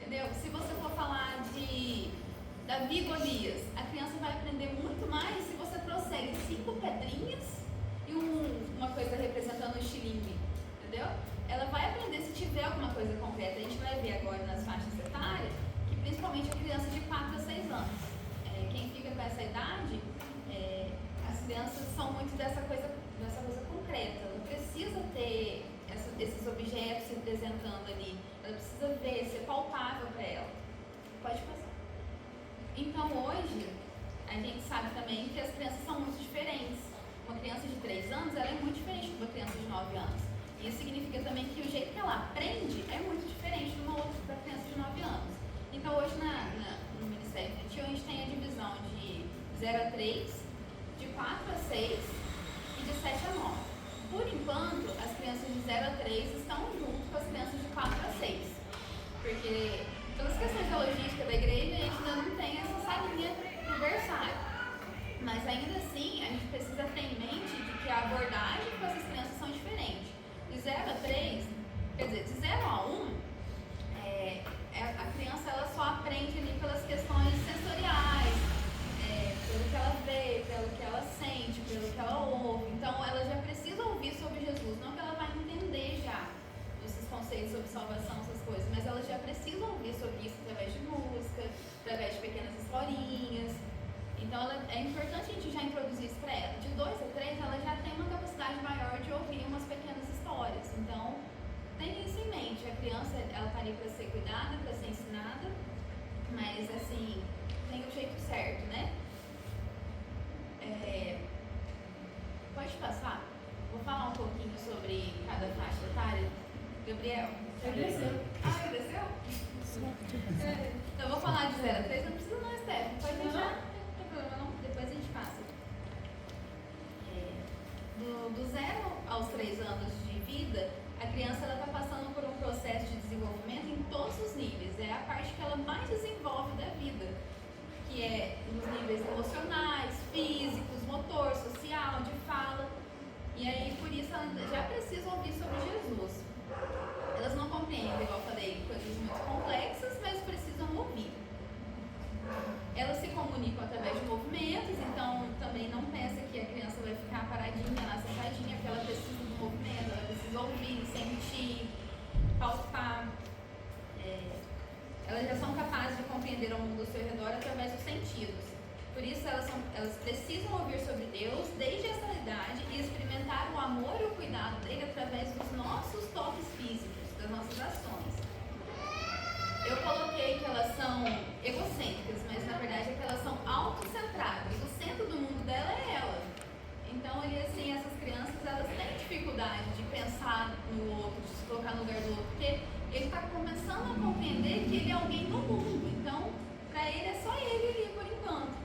entendeu? Se você for falar de Davi e Golias, a criança vai aprender muito mais se você trouxer 5 pedrinhas e uma coisa representando o estilingue, entendeu? Ela vai aprender se tiver alguma coisa concreta. A gente vai ver agora nas faixas etárias que principalmente a criança de 4 a 6 anos. Quem fica com essa idade, as crianças são muito dessa coisa concreta. Ela precisa ter esses objetos se apresentando ali. Ela precisa ver, ser palpável para ela. Pode passar. Então hoje, a gente sabe também que as crianças são muito diferentes. Uma criança de 3 anos, ela é muito diferente de uma criança de 9 anos. Isso significa também que o jeito que ela aprende é muito diferente de uma outra para criança de 9 anos. Então hoje no Ministério Infantil a gente tem a divisão de 0 a 3, de 4 a 6 e de 7 a 9. Por enquanto, as crianças de 0 a 3 estão junto com as crianças de 4 a 6. Porque pelas questões da logística da igreja, a gente ainda não tem essa salinha no berçário. Mas ainda assim, a gente precisa ter em mente de que a abordagem com essas crianças são diferentes. De 0 a 3, quer dizer, de 0 a 1, a criança ela só aprende ali pelas questões sensoriais, pelo que ela vê, pelo que ela sente, pelo que ela ouve. Então ela já precisa ouvir sobre Jesus, não que ela vai entender já esses conceitos sobre salvação, essas coisas, mas ela já precisa ouvir sobre isso através de música, através de pequenas historinhas. Então é importante a gente já introduzir isso para ela. De 2 a 3 ela já tem uma capacidade maior de ouvir umas pequenas histórias. Então tenha isso em mente. A criança ela está ali para ser cuidada, para ser ensinada, mas assim, tem o jeito certo, né? Pode passar? Vou falar um pouquinho sobre cada faixa etária. Gabriel? Já desceu. Ah, já desceu? Então eu vou falar de 0 a 3, não precisa não, Esther. Pode deixar, não tem problema não, depois a gente passa. Do 0 aos 3 anos de vida, a criança está passando por um processo de desenvolvimento em todos os níveis. É a parte que ela mais desenvolve da vida, que é nos níveis emocionais, físicos, motor, social, de fala. E aí, por isso, ela já precisa ouvir sobre Jesus. Elas não compreendem, igual eu falei, coisas muito complexas, mas precisam ouvir. Elas se comunicam através de movimentos, então também não pensa que a criança vai ficar paradinha lá, sentadinha, porque ela precisa do movimento, ela precisa ouvir, sentir, palpar. Elas já são capazes de compreender o mundo ao seu redor através dos sentidos. Por isso, elas precisam ouvir sobre Deus desde essa idade e experimentar o amor e o cuidado dele através dos nossos toques físicos, das nossas ações. Eu coloquei que elas são egocêntricas, mas na verdade é que elas são autocentradas. O centro do mundo dela é ela. Então, ali, assim, essas crianças, elas têm dificuldade de pensar no outro, de se colocar no lugar do outro, porque ele está começando a compreender que ele é alguém no mundo. Então, para ele é só ele ali por enquanto.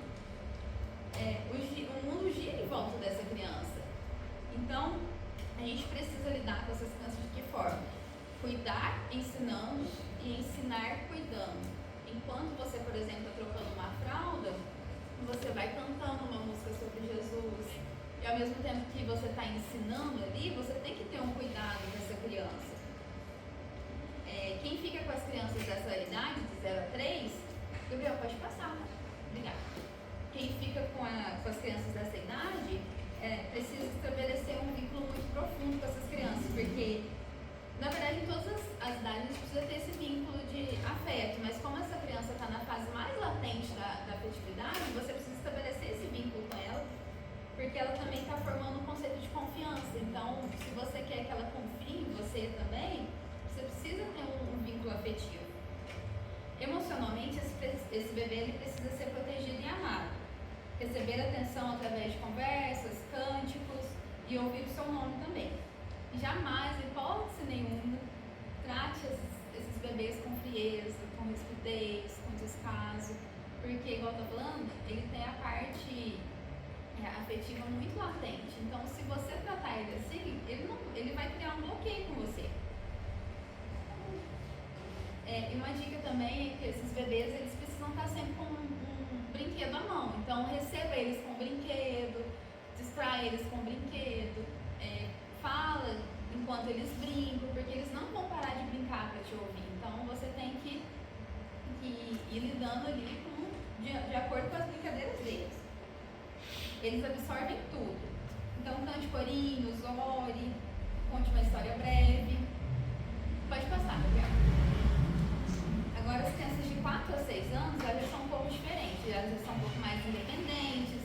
O mundo gira em volta dessa criança. Então, a gente precisa lidar com essas crianças de que forma? Cuidar ensinando e ensinar cuidando. Enquanto você, por exemplo, está trocando uma fralda, você vai cantando uma música sobre Jesus. E ao mesmo tempo que você está ensinando ali, você tem que ter um cuidado com essa criança. Quem fica com as crianças dessa idade, de 0 a 3, Gabriel, pode passar. Obrigada. Quem fica com as crianças dessa idade precisa estabelecer um vínculo muito profundo com essas crianças, porque, na verdade, em todas as idades a gente precisa ter esse vínculo de afeto, mas como essa criança está na fase mais latente da afetividade, você precisa estabelecer esse vínculo com ela, porque ela também está formando um conceito de confiança. Então, se você quer que ela confie em você também, você precisa ter um vínculo afetivo. Emocionalmente, esse bebê ele precisa ser protegido e amado. Receber atenção através de conversas, cânticos e ouvir o seu nome também. Jamais, em hipótese nenhuma, trate esses bebês com frieza, com rispidez, com descaso, porque, igual eu tô falando, ele tem a parte afetiva muito latente. Então, se você tratar ele assim, ele vai criar um bloqueio com você. E uma dica também é que esses bebês eles precisam estar sempre com um brinquedo à mão. Então receba eles com brinquedo, distraia eles com brinquedo, fala enquanto eles brincam, porque eles não vão parar de brincar para te ouvir. Então você tem que e lidando ali de acordo com as brincadeiras deles. Eles absorvem tudo. Então, cante corinhos, ore, conte uma história breve. Pode passar, Gabriel. Agora, as crianças de 4 a 6 anos, elas já são um pouco diferentes, elas já são um pouco mais independentes.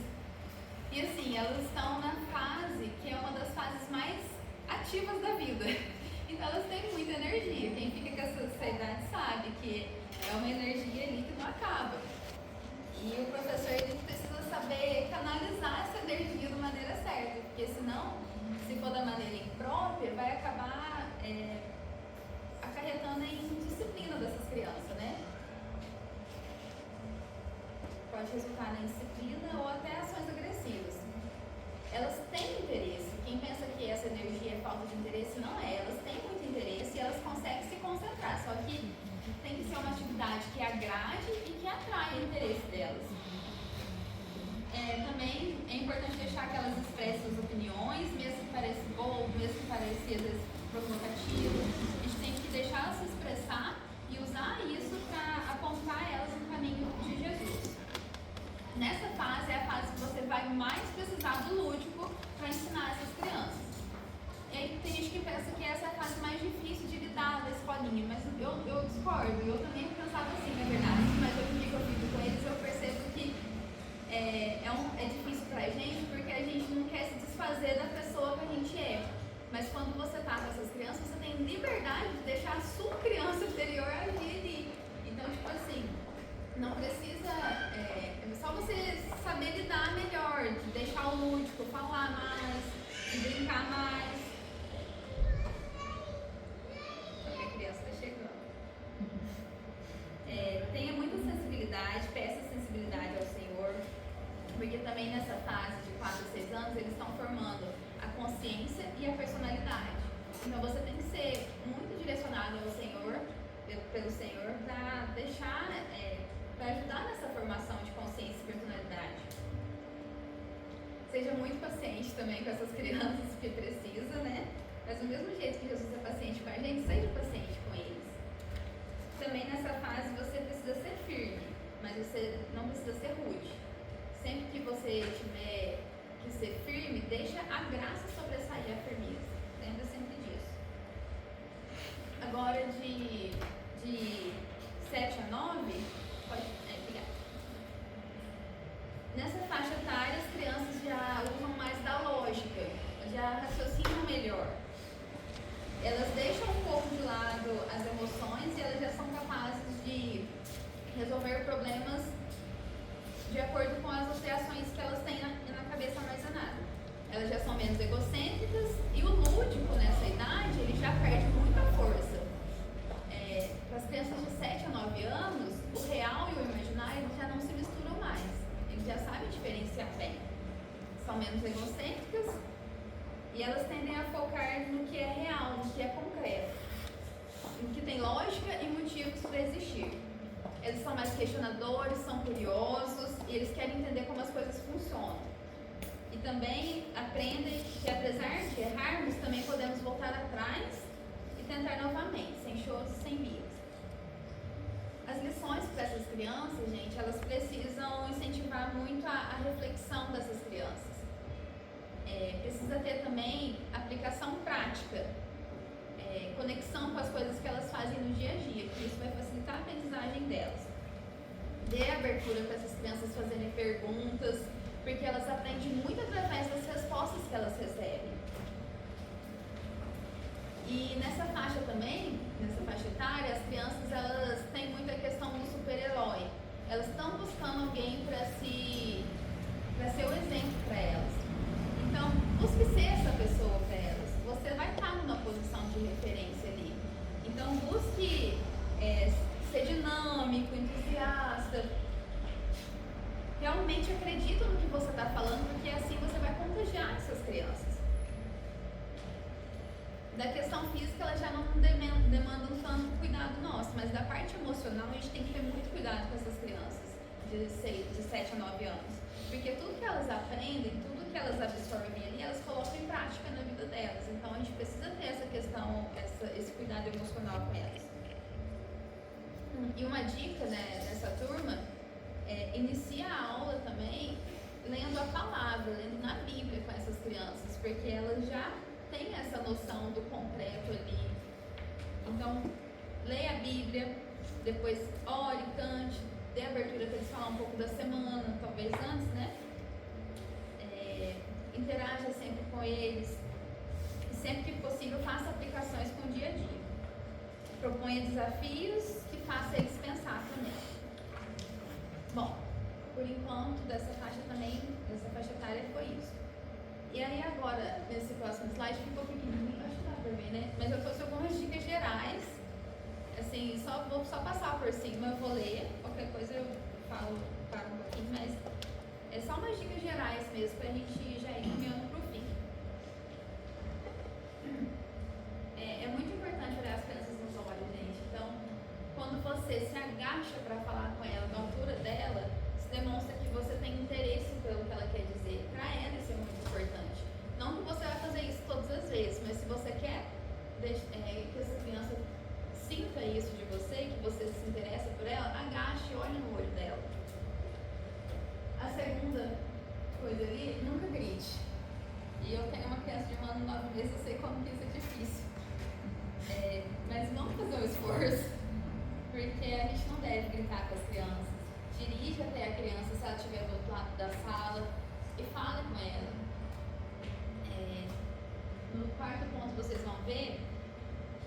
E assim, elas estão na fase que é uma das fases mais ativas da vida. Então, elas têm muita energia. Quem fica com essa idade sabe que é uma energia ali que não acaba. E o professor ele precisa saber canalizar essa energia da maneira certa, porque senão, se for da maneira imprópria, vai acabar acarretando em indisciplina dessas crianças, né? Pode resultar na indisciplina ou até ações agressivas. Elas têm interesse. Quem pensa que essa energia é falta de interesse, não é. Elas têm muito interesse e elas conseguem se concentrar, só que tem que ser uma atividade que agrade e que atraia o interesse delas. Também é importante deixar que elas expressem suas opiniões, mesmo que pareça bobo, mesmo que pareça às vezes provocativo. A gente tem que deixar elas se expressar e usar isso para apontar elas no caminho de Jesus. Nessa fase é a fase que você vai mais precisar do lúdico para ensinar essas crianças. E aí tem gente que pensa que essa é a fase mais difícil de lidar da escolinha, mas eu discordo, eu também pensava assim, na verdade, mas hoje em dia que eu vivo com eles, eu percebo que é difícil pra gente, porque a gente não quer se desfazer da pessoa que a gente é. Mas quando você tá com essas crianças, você tem liberdade de deixar a sua criança interior agir ali. Então, tipo assim, não precisa, é só você saber lidar melhor, de deixar o lúdico, falar mais, de brincar mais. Tenha muita sensibilidade, peça sensibilidade ao Senhor, porque também nessa fase de 4 a 6 anos eles estão formando a consciência e a personalidade. Então você tem que ser muito direcionado ao Senhor, pelo Senhor, para deixar, para ajudar nessa formação de consciência e personalidade. Seja muito paciente também com essas crianças, porque precisa, né? Mas do mesmo jeito que Jesus é paciente com a gente, seja paciente com eles. Também nessa fase você precisa ser firme, mas você não precisa ser rude. Sempre que você tiver que ser firme, deixa a graça sobressair a firmeza. Lembra sempre disso. Agora de 7 a 9, pode pegar. Nessa faixa etária as crianças já usam mais da lógica, já raciocinam melhor. Elas deixam um pouco de lado as emoções e elas já são capazes de resolver problemas de acordo com as associações que elas têm na cabeça armazenada. Elas já são menos egocêntricas e o lúdico nessa idade ele já perde muita força. Para as crianças de 7 a 9 anos, o real e o imaginário já não se misturam mais. Eles já sabem diferenciar bem. São menos egocêntricas. E elas tendem a focar no que é real, no que é concreto, no que tem lógica e motivos para existir. Eles são mais questionadores, são curiosos e eles querem entender como as coisas funcionam. E também aprendem que apesar de errarmos, também podemos voltar atrás e tentar novamente, sem choros e sem birras. As lições para essas crianças, gente, elas precisam incentivar muito a reflexão dessas crianças. Precisa ter também aplicação prática, conexão com as coisas que elas fazem no dia a dia, que isso vai facilitar a aprendizagem delas. Dê abertura para essas crianças fazerem perguntas, porque elas aprendem muito através das respostas que elas recebem. E nessa faixa também, nessa faixa etária, as crianças elas têm muita questão do super-herói. Elas estão buscando alguém para ser o exemplo para elas. Então, busque ser essa pessoa para elas. Você vai estar numa posição de referência ali. Então, busque ser dinâmico, entusiasta. Realmente acredita no que você está falando, porque assim você vai contagiar essas crianças. Da questão física, elas já não demandam tanto cuidado nosso, mas da parte emocional, a gente tem que ter muito cuidado com essas crianças de 7 a 9 anos. Porque tudo que elas aprendem, tudo que elas absorvem ali, elas colocam em prática na vida delas. Então, a gente precisa ter essa questão, esse cuidado emocional com elas. E uma dica, né, nessa turma inicia a aula também lendo a palavra, lendo na Bíblia com essas crianças, porque elas já têm essa noção do concreto ali. Então, leia a Bíblia, depois ore, cante, dê abertura para eles falar um pouco da semana, talvez antes, né? Interaja sempre com eles e sempre que possível faça aplicações com o dia a dia. Proponha desafios que faça eles pensar também. Bom, por enquanto dessa faixa etária foi isso. E aí agora, nesse próximo slide, ficou pequenininho, acho que dá pra ver, né? Mas eu trouxe algumas dicas gerais, assim, vou só passar por cima, eu vou ler, qualquer coisa eu paro um pouquinho, mas é só umas dicas gerais mesmo, pra gente já ir caminhando pro fim. É muito importante olhar as crianças nos olhos, gente. Então, quando você se agacha para falar com ela na altura dela, isso demonstra que você tem interesse pelo que ela quer dizer. Para ela isso é muito importante. Não que você vai fazer isso todas as vezes, mas se você quer que essa criança sinta isso de você, que você se interessa por ela, agache e olhe no olho dela. A segunda coisa ali, nunca grite. E eu tenho uma criança de 1 ano e 9 meses, eu sei como que isso é difícil. Mas vamos fazer um esforço, porque a gente não deve gritar com as crianças. Dirija até a criança se ela estiver do outro lado da sala e fale com ela. No quarto ponto vocês vão ver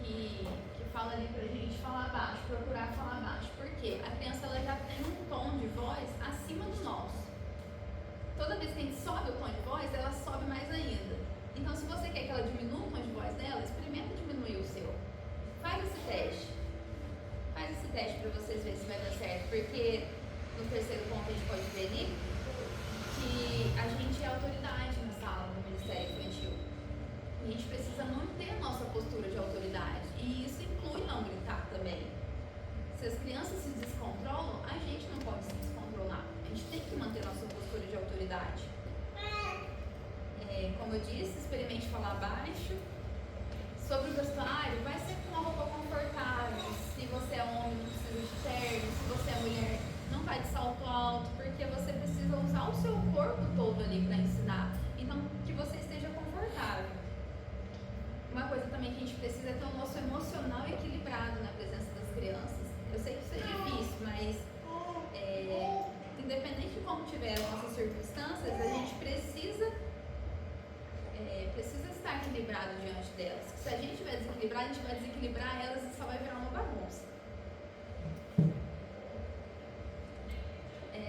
que fala ali pra gente falar baixo, procurar falar baixo. Por quê? A criança ela já tem um tom de voz acima do nosso. Toda vez que a gente sobe o tom de voz, ela sobe mais ainda. Então, se você quer que ela diminua o tom de voz dela, experimenta diminuir o seu. Faz esse teste. Faz esse teste para vocês verem se vai dar certo. Porque no terceiro ponto a gente pode ver ali que a gente é autoridade na sala do Ministério Infantil. A gente precisa manter a nossa postura de autoridade. E isso inclui não gritar também. Se as crianças se descontrolam, a gente não pode se descontrolar. A gente tem que manter a nossa postura de autoridade. Como eu disse, experimente falar baixo. Sobre o vestuário, vai ser com uma roupa confortável. Se você é homem, não precisa de terno. Se você é mulher, não vai de salto alto, porque você precisa usar o seu corpo todo ali para ensinar. Então, que você esteja confortável. Uma coisa também que a gente precisa é ter o nosso emocional equilibrado na presença das crianças. Eu sei que isso é difícil, mas independente de como tiver as nossas circunstâncias, a gente precisa estar equilibrado diante delas. Se a gente estiver desequilibrado, a gente vai desequilibrar elas e só vai virar uma bagunça.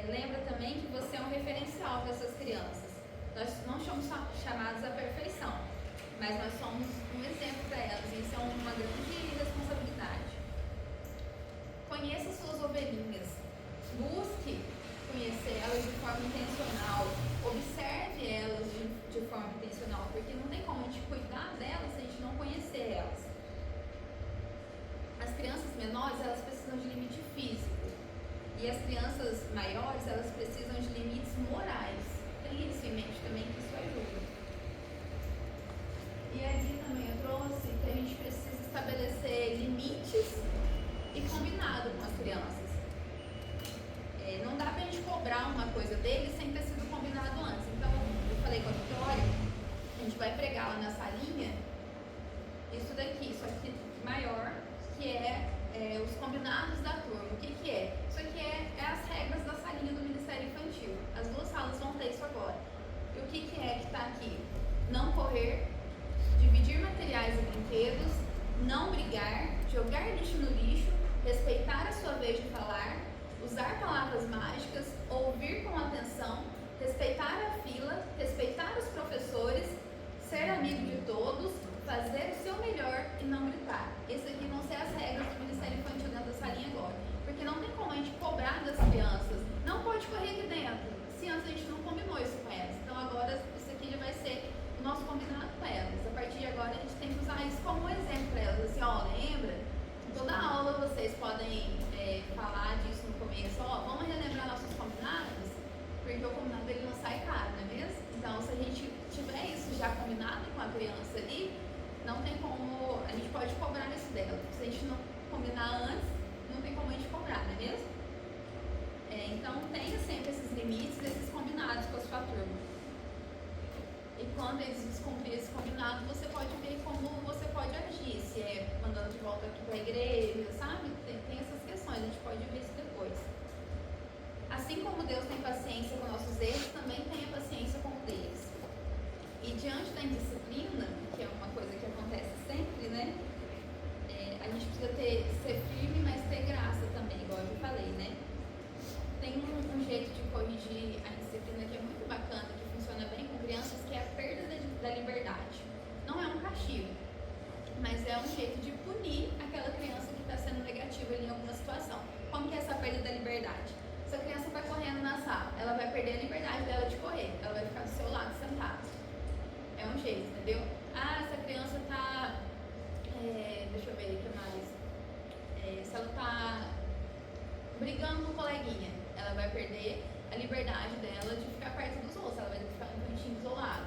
Lembra também que você é um referencial para essas crianças. Nós não somos chamados à perfeição, mas nós somos um exemplo para elas e isso é uma grande responsabilidade. Conheça suas ovelhinhas. Busque conhecer elas de forma intencional. Observe elas de forma intencional, porque não tem como a gente cuidar delas se a gente não conhecer elas. As crianças menores, elas precisam de limite físico. E as crianças maiores, elas precisam de limites morais. Tenha isso em mente também, que isso ajuda. E aqui também eu trouxe que a gente precisa estabelecer limites e combinado com as crianças. Não dá pra gente cobrar uma coisa deles sem ter sido combinado antes. Então, eu falei com a Vitória, a gente vai pregar lá na salinha isso daqui, isso aqui maior, que os combinados da turma. O que é? Isso aqui é as regras da salinha do Ministério Infantil. As duas salas vão ter isso agora. E o que é que está aqui? Não correr, dividir materiais e brinquedos, não brigar, jogar lixo no lixo, respeitar a sua vez de falar, usar palavras mágicas, ouvir com atenção, respeitar a fila, respeitar os professores, ser amigo de todos, fazer o seu melhor e não gritar. Essas aqui vão ser as regras do Ministério Infantil dentro da salinha agora. Porque não tem como a gente cobrar das crianças. Não pode correr aqui dentro. Se antes a gente não combinou isso com elas. Então agora isso aqui já vai ser o nosso combinado com elas. A partir de agora a gente tem que usar isso como um exemplo para elas. Assim, lembra? Toda aula vocês podem falar disso no começo. Vamos relembrar nossos combinados? Porque o combinado ele não sai caro, não é mesmo? Então se a gente tiver isso já combinado com a criança ali, não tem como, a gente pode cobrar isso dela. Se a gente não combinar antes, a não tem como a gente cobrar, não é mesmo? Então tenha sempre esses limites, esses combinados com a sua turma. E quando eles descumprirem esse combinado, você pode ver como você pode agir, se é mandando de volta aqui para a igreja, sabe? Tem essas questões, a gente pode ver isso depois. Assim como Deus tem paciência com nossos erros, também tenha paciência com o deles. E diante da indisciplina, que é uma coisa que acontece sempre, né? A gente precisa ser firme, mas ter graça também, igual eu falei, né? Tem um jeito de corrigir a indisciplina que é muito bacana, que funciona bem com crianças, que é a perda da liberdade. Não é um castigo, mas é um jeito de punir aquela criança que está sendo negativa em alguma situação. Como que é essa perda da liberdade? Se a criança vai correndo na sala, ela vai perder a liberdade dela de correr, ela vai ficar do seu lado sentada. É um jeito, entendeu? Essa criança está, deixa eu ver o que mais, se ela está brigando com o coleguinha, ela vai perder a liberdade dela de ficar perto dos outros, ela vai ficar no cantinho isolado,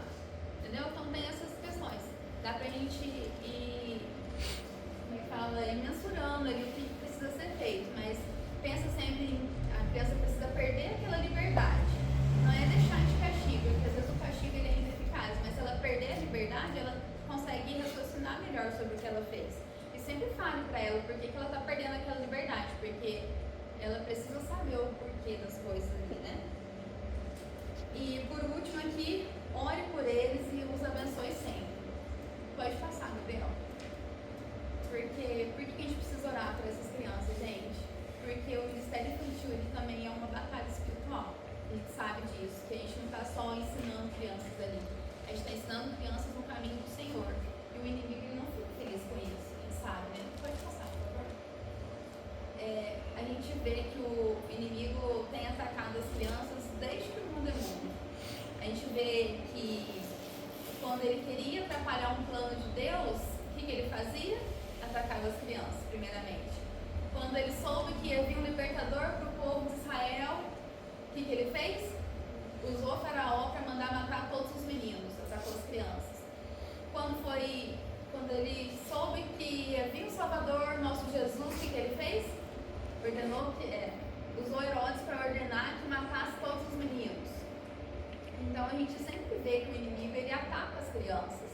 entendeu? Então tem essas questões, dá pra gente ir mensurando ali o que precisa ser feito, mas pensa sempre a criança precisa perder aquela liberdade, não é deixar de castigo, porque às vezes o castigo ele é ineficaz, mas se ela perder a liberdade, ela consegue raciocinar melhor sobre o que ela fez. E sempre fale pra ela por que ela tá perdendo aquela liberdade, porque ela precisa saber o porquê das coisas ali, né? E por último aqui, ore por eles e os abençoe sempre. Pode passar, Gabriel. Por que a gente precisa orar por essas crianças, gente? Porque o ministério infantil ele também é uma batalha espiritual. A gente sabe disso, que a gente não está só ensinando crianças ali. A gente está ensinando crianças no caminho do Senhor. E o inimigo ele não fica feliz com isso, a gente sabe, né? Pode passar, por favor. A gente vê que o inimigo tem atacado as crianças desde que o mundo é mundo. A gente vê que quando ele queria atrapalhar um plano de Deus, o que ele fazia? Atacava as crianças, primeiramente. Quando ele soube que havia um libertador para o povo de Israel, o que ele fez? Usou o faraó para mandar matar todos os meninos, atacou as crianças. Quando ele soube que havia um Salvador, nosso Jesus, o que ele fez? Usou Herodes para ordenar que matasse todos os meninos. Então a gente sempre vê que o inimigo ele ataca as crianças.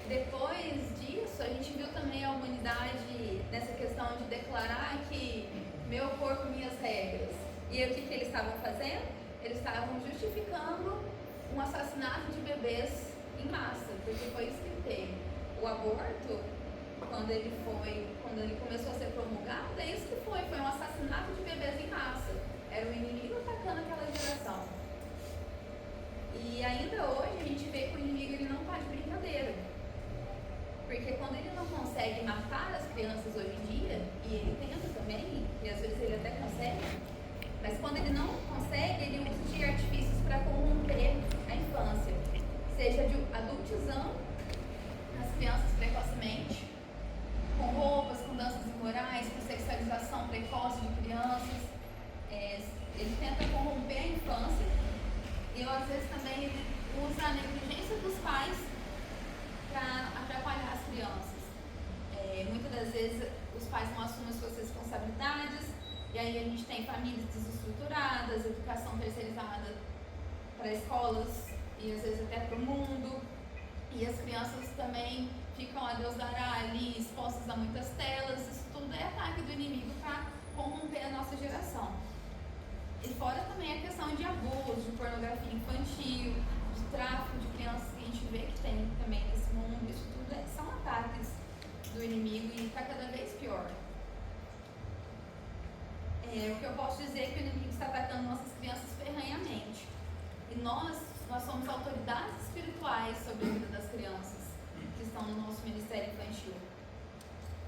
Depois disso, a gente viu também a humanidade nessa questão de declarar que meu corpo, minhas regras. E o que eles estavam fazendo? Eles estavam justificando um assassinato de bebês em massa, porque foi isso que teve. O aborto, quando ele começou a ser promulgado, é isso que foi um assassinato de bebês em massa. Era o inimigo atacando aquela geração. E ainda hoje a gente vê que o inimigo ele não está de brincadeira. Porque quando ele não consegue matar as crianças hoje em dia, e ele tenta também, e às vezes ele até consegue, mas quando ele não consegue, ele usa de artifícios para corromper a infância. Seja adultizando as crianças precocemente, com roupas, com danças imorais, com sexualização precoce de crianças. Ele tenta corromper a infância e às vezes também ele usa a negligência dos pais para atrapalhar as crianças. Muitas das vezes os pais não assumem as suas responsabilidades e aí a gente tem famílias desestruturadas, educação terceirizada para escolas e às vezes até para o mundo, e as crianças também ficam a Deus dará ali expostas a muitas telas. Isso tudo é ataque do inimigo para corromper a nossa geração. E fora também a questão de abuso, de pornografia infantil, de tráfico de crianças que a gente vê que tem também nesse mundo. Isso tudo são ataques do inimigo e está cada vez pior. O que eu posso dizer é que o inimigo está atacando nossas crianças ferrenhamente. E nós somos autoridades espirituais sobre a vida das crianças que estão no nosso ministério infantil.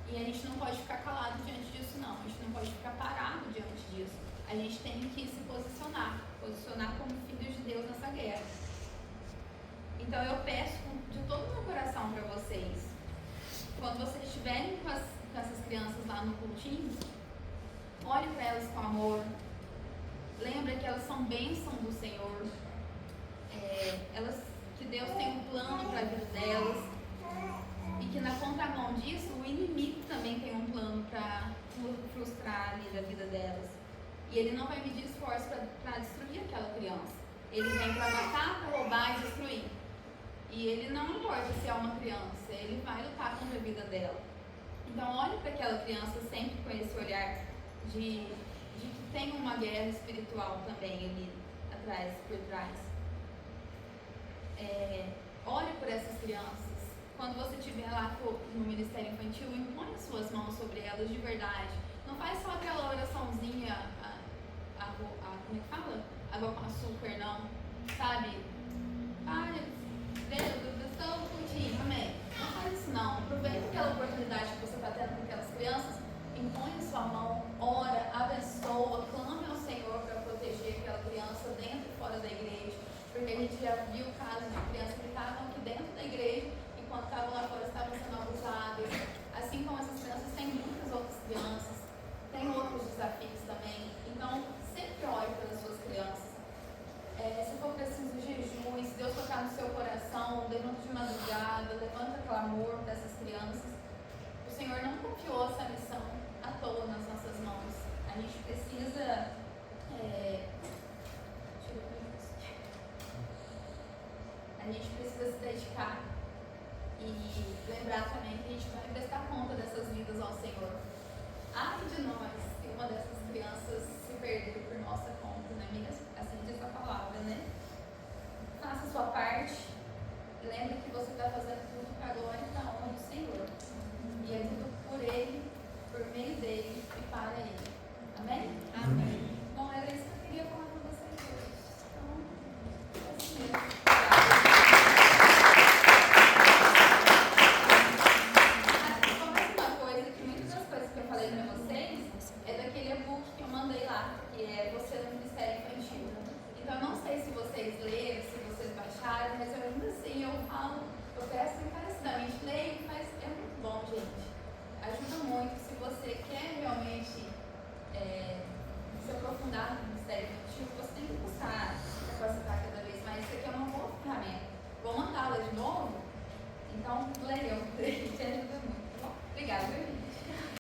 E a gente não pode ficar calado diante disso, não. A gente não pode ficar parado diante disso. A gente tem que se posicionar como filhos de Deus nessa guerra. Então eu peço de todo o meu coração para vocês, quando vocês estiverem com essas crianças lá no cultinho, olhe para elas com amor, lembre que elas são bênção do Senhor, que Deus tem um plano para a vida delas, e que na contramão disso, o inimigo também tem um plano para da vida delas. E Ele não vai medir esforço para destruir aquela criança. Ele vem para matar, para roubar e destruir. E Ele não importa se é uma criança, Ele vai lutar contra a vida dela. Então olhe para aquela criança sempre com esse olhar de que tem uma guerra espiritual também ali atrás, por trás. Olhe por essas crianças. Quando você estiver lá no Ministério Infantil, impõe as suas mãos sobre elas de verdade. Não faz só aquela oraçãozinha, como é que fala? Água com açúcar, não. Sabe? Ai, Deus, eu estou curtindo, amém. Não faz isso não. Aproveita aquela oportunidade que você está tendo com aquelas crianças, impõe a sua mão, ora, abençoa, clame ao Senhor para proteger aquela criança dentro e fora da igreja. Porque a gente já viu casos de crianças que estavam aqui dentro da igreja, enquanto estavam lá fora estavam sendo abusadas. Assim como essas crianças, tem muitas outras crianças, tem outros desafios também. Então, sempre ore pelas suas crianças. Se for preciso jejum, se Deus tocar no seu coração, levanta de madrugada, levanta clamor dessas crianças. O Senhor não confiou essa missão à toa nas nossas mãos. A gente precisa se dedicar e lembrar também que a gente vai prestar conta dessas vidas ao Senhor. Ai de nós se uma dessas crianças se perder por nossa conta, não é mesmo? Assim diz a palavra, né? Faça a sua parte. Lembre que você está fazendo tudo para a glória